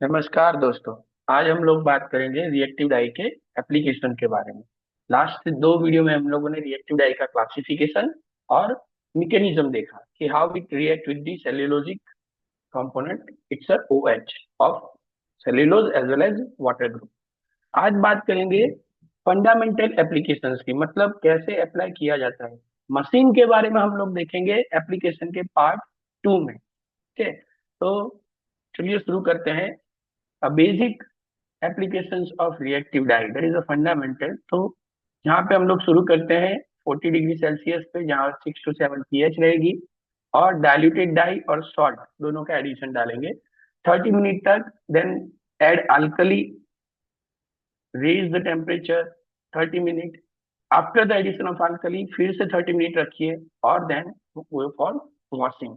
नमस्कार दोस्तों। आज हम लोग बात करेंगे रिएक्टिव डाई के एप्लीकेशन के बारे में। लास्ट दो वीडियो में हम लोगों ने रिएक्टिव डाई का क्लासिफिकेशन और मैकेनिज्म देखा कि how it react with the cellulosic component. It's a OH of cellulose as well as water group. आज बात करेंगे फंडामेंटल एप्लीकेशंस की, मतलब कैसे अप्लाई किया जाता है। मशीन के बारे में हम लोग देखेंगे एप्लीकेशन के पार्ट 2 में। ठीक है, तो चलिए शुरू करते हैं। A basic applications of reactive dye, that is a fundamental। तो यहाँ पे हम लोग शुरू करते हैं 40 डिग्री सेल्सियस पे, जहाँ 6 to 7 pH रहेगी, और डाइल्यूटेड डाई और सॉल्ट दोनों का एडिशन डालेंगे 30 मिनट तक। Then add alkali, raise the temperature 30 minute. After the addition of alkali फिर से 30 मिनट रखिए, और देन गो फॉर वॉशिंग।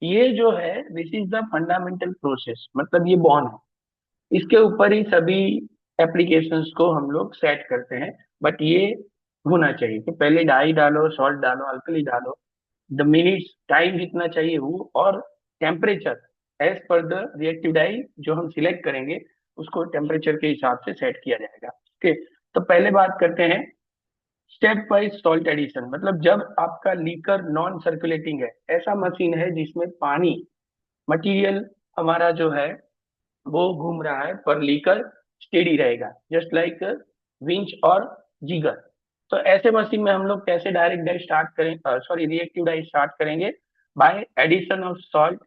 ये जो है this is the fundamental process, मतलब ये बॉन्ड है, इसके ऊपर ही सभी एप्लीकेशंस को हम लोग सेट करते हैं। बट ये होना चाहिए कि पहले डाई डालो, सॉल्ट डालो, अल्कली डालो, द मिनट्स टाइम जितना चाहिए वो, और temperature as per the reactive dye जो हम सिलेक्ट करेंगे उसको टेम्परेचर के हिसाब से सेट किया जाएगा। ओके, तो पहले बात करते हैं स्टेप वाइज सॉल्ट एडिशन। मतलब जब आपका लीकर नॉन सर्कुलेटिंग है, ऐसा मशीन है जिसमें पानी मटेरियल हमारा जो है वो घूम रहा है पर लीकर स्टेडी रहेगा, जस्ट लाइक विंच और जीगर। तो ऐसे मशीन में हम लोग कैसे डायरेक्ट डाई स्टार्ट करें, सॉरी रिएक्टिव डाई स्टार्ट करेंगे by addition of salt,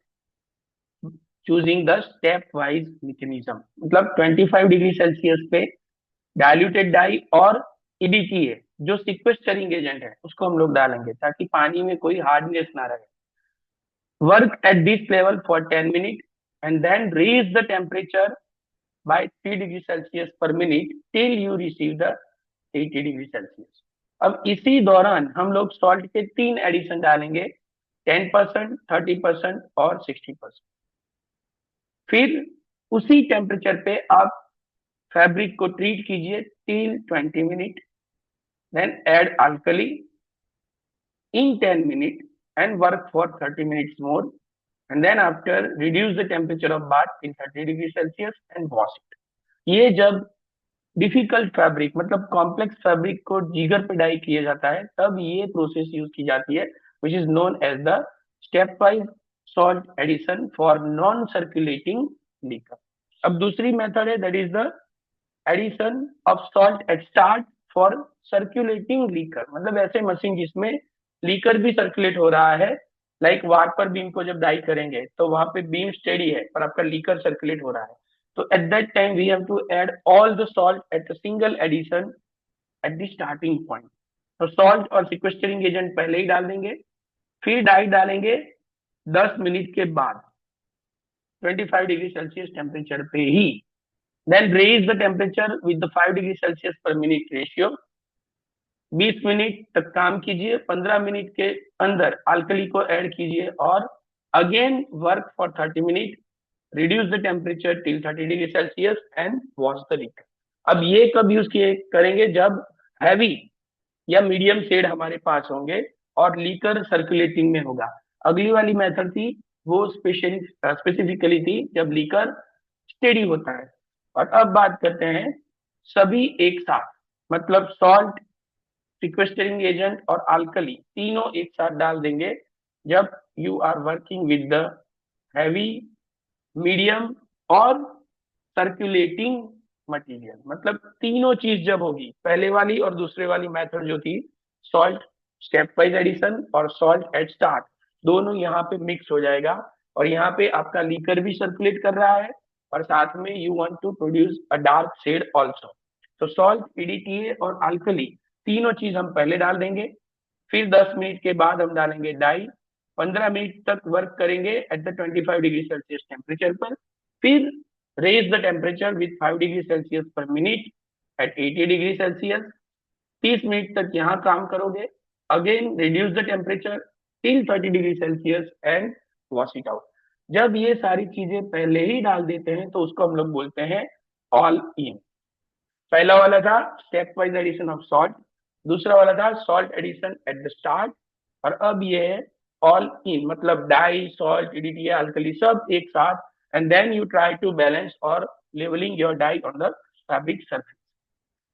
choosing the step wise mechanism. मतलब 25 डिग्री सेल्सियस पे डाइल्यूटेड डाई और EDTA जो सिक्वेस्टरिंग एजेंट है उसको हम लोग डालेंगे ताकि पानी में कोई हार्डनेस ना रहे। Work at this level for 10 minute and then raise the temperature by 3 degree Celsius per minute till you receive the 80 degree Celsius. अब इसी दौरान हम लोग सॉल्ट के तीन एडिशन डालेंगे, 10%, 30% और 60%। फिर उसी टेम्परेचर पे आप फैब्रिक को ट्रीट कीजिए till 20 minute, then add alkali in 10 minutes and work for 30 minutes more, and then after reduce the temperature of bath in 30 degree Celsius and wash it। ये जब डिफिकल्ट फैब्रिक मतलब complex fabric को जिगर पे die किया जाता है तब ये प्रोसेस यूज की जाती है, which is known as the step wise salt addition for non circulating liquor. अब दूसरी मेथड है, that is the addition of salt at start for circulating liquor. मतलब ऐसे मशीन जिसमें लीकर भी सर्कुलेट हो रहा है, लाइक वार्पर बीम को जब डाई करेंगे तो वहां पे बीम स्टेडी है पर आपका लीकर सर्कुलेट हो रहा है। तो at that time we have to add all the salt at a single addition at the starting point। तो सॉल्ट और सिक्वेस्टरिंग एजेंट पहले ही डाल देंगे, फिर डाई डालेंगे 10 मिनट के बाद 25 डिग्री सेल्सियस टेम्परेचर पे ही। Then raise the temperature with the 5 degree Celsius per minute ratio. 20 minute तक काम कीजिए, 15 मिनट के अंदर अल्कली को ऐड कीजिए और again work for 30 minute, reduce the temperature till 30 degree Celsius and wash the liquor. अब ये कब यूज किए करेंगे, जब हैवी या मीडियम शेड हमारे पास होंगे और लीकर सर्कुलेटिंग में होगा। अगली वाली मेथड थी वो स्पेसिफिकली थी जब लीकर स्टेडी होता है। और अब बात करते हैं सभी एक साथ, मतलब सॉल्ट, सिक्वेस्टरिंग एजेंट और अल्कली तीनों एक साथ डाल देंगे जब you are working with the heavy, medium और सर्कुलेटिंग मटेरियल। मतलब तीनों चीज जब होगी, पहले वाली और दूसरे वाली मेथड जो थी सॉल्ट स्टेप वाइज एडिशन और सॉल्ट एट स्टार्ट, दोनों यहाँ पे मिक्स हो जाएगा और यहाँ पे आपका लीकर भी सर्कुलेट कर रहा है और साथ में you want to produce a dark shade also. तो सॉल्ट, EDTA और अल्कली तीनों चीज हम पहले डाल देंगे, फिर 10 मिनट के बाद हम डालेंगे डाई, 15 मिनट तक वर्क करेंगे at the 25 degree Celsius temperature पर, फिर raise the temperature with 5 degree Celsius per minute at 80 degree Celsius. 30 minute तक यहाँ काम करोगे, again reduce the temperature till 30 degree Celsius and wash it out. जब ये सारी चीजें पहले ही डाल देते हैं तो उसको हम लोग बोलते हैं ऑल इन। पहला वाला था step wise addition of salt, दूसरा वाला था salt addition at the start, और अब ये है ऑल इन, मतलब डाई, सॉल्ट, EDTA, अल्कली सब एक साथ and then you try to balance or leveling your dye on the fabric surface.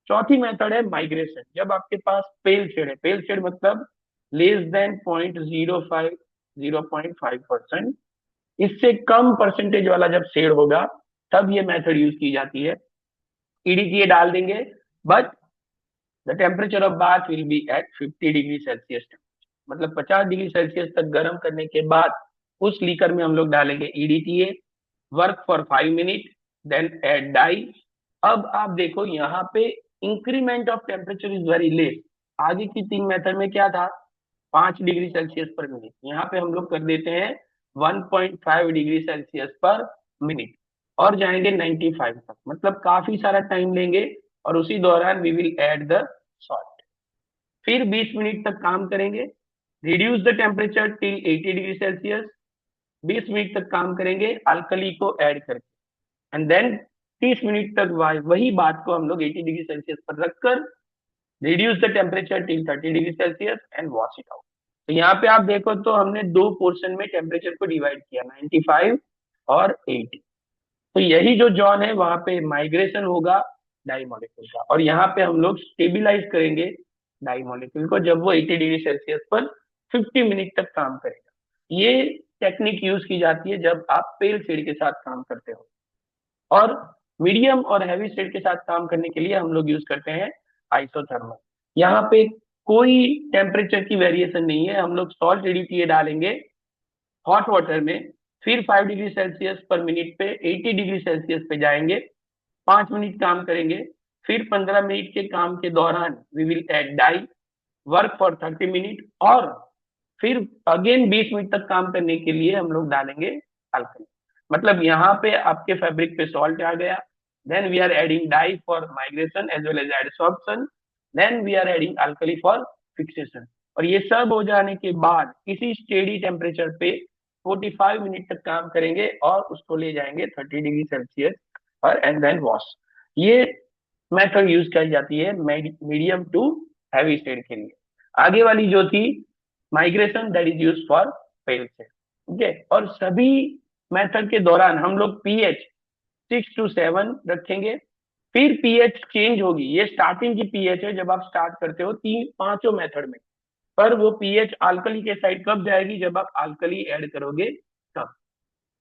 चौथी मेथड है माइग्रेशन। जब आपके पास पेल शेड है, पेल शेड मतलब लेस देन 0.05 0.5%, इससे कम परसेंटेज वाला जब शेड होगा तब ये मेथड यूज की जाती है। ईडीटीए डाल देंगे, but the temperature of bath will be at 50 degree Celsius, मतलब 50 डिग्री सेल्सियस तक गर्म करने के बाद उस लीकर में हम लोग डालेंगे EDTA, work for 5 minute, then add dye. अब आप देखो यहाँ पे increment of temperature is very less. आगे की 3 मेथड में क्या था, 5 डिग्री सेल्सियस पर मिनट, यहाँ पे हम लोग कर देते हैं 1.5 डिग्री सेल्सियस पर मिनट और जाएंगे 95 तक, मतलब काफी सारा टाइम लेंगे और उसी दौरान we will add the salt. फिर 20 मिनट तक काम करेंगे, reduce the temperature till 80 degree Celsius, 20 minute तक काम करेंगे अल्कली को ऐड करके, एंड देन 30 मिनट तक वही बात को हम लोग 80 डिग्री सेल्सियस पर रखकर reduce the temperature till 30 degree Celsius and wash it out. तो यहाँ पे आप देखो तो हमने 2 पोर्शन में टेम्परेचर को डिवाइड किया, 95 और 80। तो यही जो जॉन है वहां पे माइग्रेशन होगा डाई मॉलिक्यूल का, और यहाँ पे हम लोग स्टेबिलाईज करेंगे डाई मॉलिक्यूल को जब वो 80 डिग्री सेल्सियस पर 50 मिनट तक काम करेगा। ये टेक्निक यूज की जाती है जब आप पेल शेड के साथ काम करते हो। और मीडियम और हैवी शेड के साथ काम करने के लिए हम लोग यूज करते हैं आइसोथर्मल। यहाँ पे कोई टेम्परेचर की वेरिएशन नहीं है, हम लोग सॉल्ट ईडीटीए डालेंगे हॉट वाटर में, फिर 5 डिग्री सेल्सियस पर मिनट पे 80 डिग्री सेल्सियस पे जाएंगे, 5 मिनट काम करेंगे, फिर 15 मिनट के काम के दौरान we will add dye, work for 30 minute, और फिर अगेन 20 मिनट तक काम करने के लिए हम लोग डालेंगे अल्कली। मतलब यहाँ पे आपके फैब्रिक पे सॉल्ट आ गया, then we are adding dye for migration as well as adsorption, then we are adding alkali for fixation. और ये सब हो जाने के बाद किसी स्टेडी टेम्परेचर पे 45 मिनट तक काम करेंगे और उसको ले जाएंगे 30 डिग्री सेल्सियस और एंड देन वॉश। ये मेथड यूज की जाती है मीडियम टू हैवी शेड के लिए। आगे वाली जो थी migration, that is use for pale shade. Okay, और सभी मेथड के दौरान हम लोग पीएच 6 to 7 रखेंगे, फिर पीएच चेंज होगी। ये स्टार्टिंग की पीएच है जब आप स्टार्ट करते हो पांचों मेथड में, पर वो पीएच अल्कली के साइड कब जाएगी, जब आप अल्कली ऐड करोगे तब।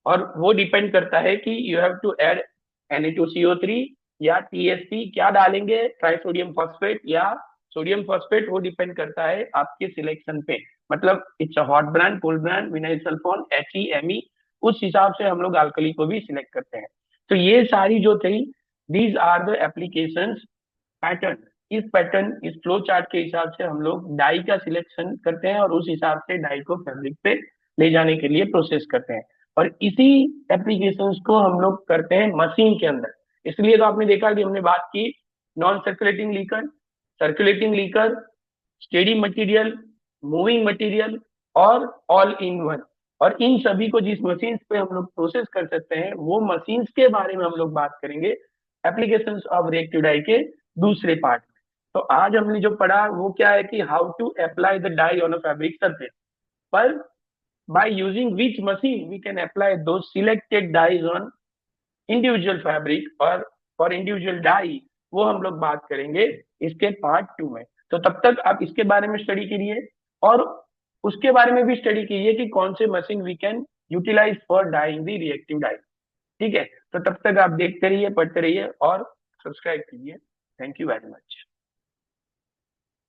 और वो डिपेंड करता है कि you have to add Na2CO3 या टीएसपी, क्या डालेंगे, ट्राइसोडियम फॉस्फेट या सोडियम फॉस्फेट, वो डिपेंड करता है आपके सिलेक्शन पे। मतलब it's a hot brand, cold brand, vinyl sulphone, HE, उस हिसाब से हम लोग अल्कली को भी सिलेक्ट करते हैं। तो ये सारी जो थी, these are the applications pattern. इस पैटर्न, इस फ्लो चार्ट के हिसाब से हम लोग डाई का सिलेक्शन करते हैं और उस हिसाब से डाई को फैब्रिक पे ले जाने के लिए प्रोसेस करते हैं। और इसी एप्लीकेशंस को हम लोग करते हैं मशीन के अंदर। इसलिए तो आपने देखा कि हमने बात की non circulating liquor, circulating liquor, steady material, moving material और ऑल इन वन। और इन सभी को जिस मशीन पे हम लोग प्रोसेस कर सकते हैं वो मशीन के बारे में हम लोग बात करेंगे एप्लीकेशंस ऑफ रिएक्टिव डाई के दूसरे पार्ट में। तो आज हमने जो पढ़ा वो क्या है कि how to apply the dye on a fabric surface, पर by using which machine we can apply two selected dyes on individual fabric और फॉर इंडिविजुअल डाई, वो हम लोग बात करेंगे इसके पार्ट 2 में। तो तब तक आप इसके बारे में स्टडी करिए और उसके बारे में भी स्टडी कीजिए कि कौन से machine we can utilise for dyeing the reactive dye. ठीक है, तो तब तक आप देखते रहिए, पढ़ते रहिए और सब्सक्राइब कीजिए। Thank you very much.